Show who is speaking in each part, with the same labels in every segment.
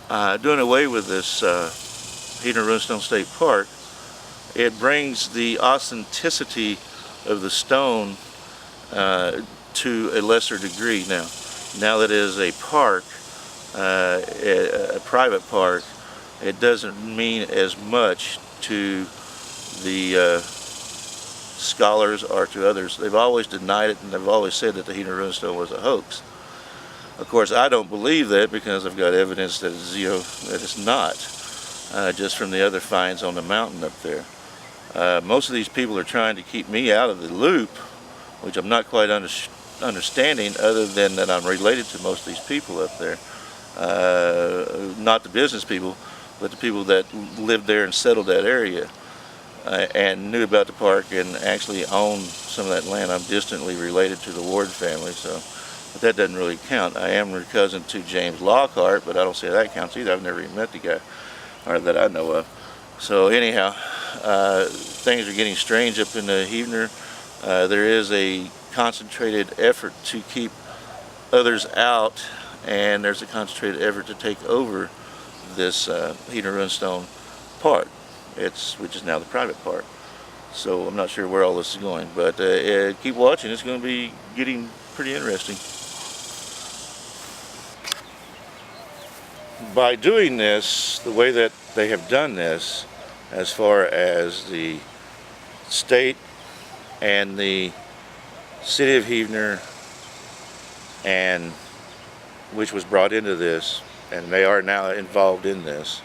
Speaker 1: doing away with this Heavener Runestone State Park, it brings the authenticity of the stone to a lesser degree now that it is a park, a private park. It doesn't mean as much to the scholars or to others. They've always denied it, and they've always said that the Heavener Runestone was a hoax. Of course, I don't believe that because I've got evidence that it's not, just from the other finds on the mountain up there. Most of these people are trying to keep me out of the loop, which I'm not quite understanding, other than that I'm related to most of these people up there. Not the business people, but the people that lived there and settled that area and knew about the park and actually owned some of that land. I'm distantly related to the Ward family, but that doesn't really count. I am cousin to James Lockhart, but I don't say that counts either. I've never even met the guy, or that I know of. So anyhow, things are getting strange up in the Heavener. There is a concentrated effort to keep others out, and there's a concentrated effort to take over this Heavener Runestone Park, which is now the private park. So I'm not sure where all this is going, but keep watching. It's going to be getting pretty interesting. By doing this, the way that they have done this, as far as the state and the city of Heavener, and which was brought into this, and they are now involved in this.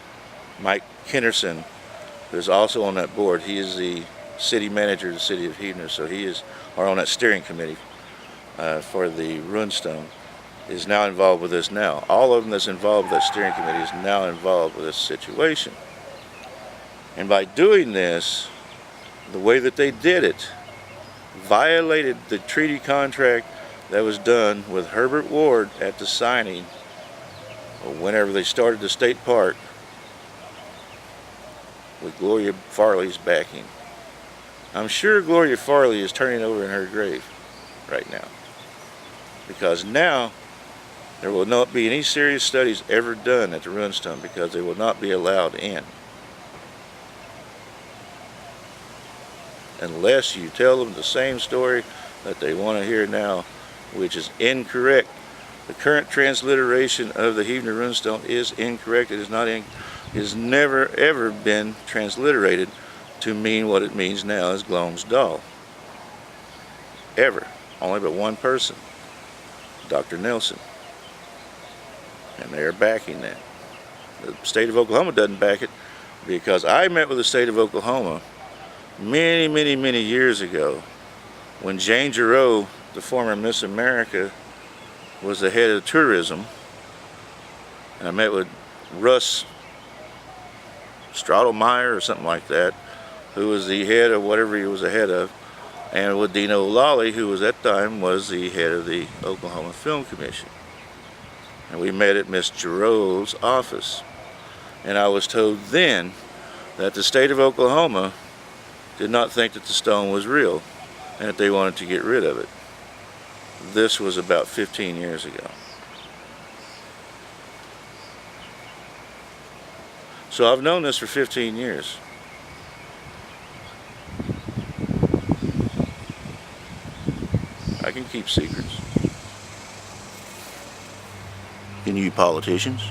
Speaker 1: Mike Henderson, who's also on that board, he is the city manager of the city of Heavener, so he is on that steering committee for the Runestone, is now involved with this now. All of them that's involved with that steering committee is now involved with this situation. And by doing this, the way that they did it, violated the treaty contract that was done with Herbert Ward at the signing, or whenever they started the state park, with Gloria Farley's backing. I'm sure Gloria Farley is turning over in her grave right now, because now there will not be any serious studies ever done at the Runestone, because they will not be allowed in unless you tell them the same story that they want to hear now, which is incorrect. The current transliteration of the Heavener Runestone is incorrect. It is not it has never ever been transliterated to mean what it means now as Gloam's doll. Ever. Only but one person, Dr. Nelson. And they are backing that. The state of Oklahoma doesn't back it, because I met with the state of Oklahoma many years ago when Jane Giroux, the former Miss America, was the head of tourism. And I met with Russ Stradelmeyer or something like that, who was the head of whatever he was the head of, and with Dino Lawley, who was at the time was the head of the Oklahoma Film Commission. And we met at Miss Giroux's office. And I was told then that the state of Oklahoma did not think that the stone was real, and that they wanted to get rid of it. This was about 15 years ago. So I've known this for 15 years. I can keep secrets. Can you politicians?